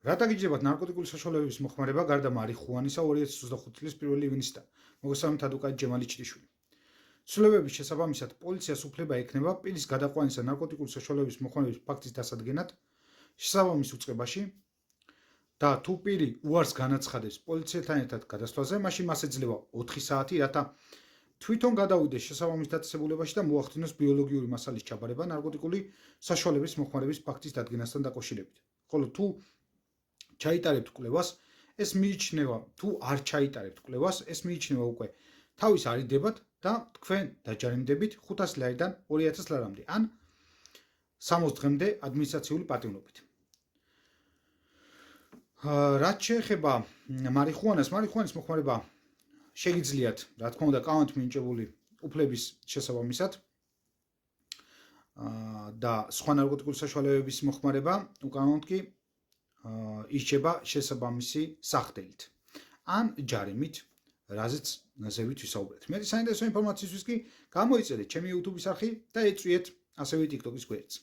რა დაგიჯდებათ ნარკოტიკული საშუალებების მოხმარება გარდა მარიხუანისა 2025 წლის 1 ივნისიდან. მოგესალმებით ადვოკატ ჯემალი ჩიტიშვილი. ცვლილებების შესაბამისად პოლიციას უფლება ექნება პირის გადაყვანისა ნარკოტიკული საშუალებების მოხმარების ფაქტის დასადგენად შესაბამის უწყებაში და თუ პირი უარს განაცხადებს პოლიციასთან ერთად გადასვლაზე, მაშინ მას ეძლევა 4 საათი, რათა თვითონ გადავიდეს შესაბამის დაწესებულებაში და მოახდინოს ბიოლოგიური მასალის ჩაბარება ნარკოტიკული საშუალების მოხმარების ფაქტის დადგენასთან დაკავშირებით. ხოლო თუ ჩაიტარებთ კვლევას, ეს მიიჩნევა, თუ არ ჩაიტარებთ კვლევას, ეს მიიჩნევა უკვე თავის არიდებად და თქვენ დაჯარიმდებით 500 ლარიდან 2000 ლარამდე, ან 60 დღემდე ადმინისტრაციული პატიმრობით. რაც შეეხება მარიხუანას მოხმარება შეგიძლიათ, რა თქმა უნდა, კანონით მინიჭებული უფლების შესაბამისად და სხვა ნარკოტიკული საშუალებების მოხმარება უკანონოდ კი ისჯება შესაბამისი სახდელით ან ჯარიმით, რაზეც ზევით ვისაუბრეთ. მეტი საინტერესო ინფორმაციისთვის კი გამოიწერეთ ჩემი YouTube-ის არხი და ეწვიეთ ასევე TikTok-ის გვერდს.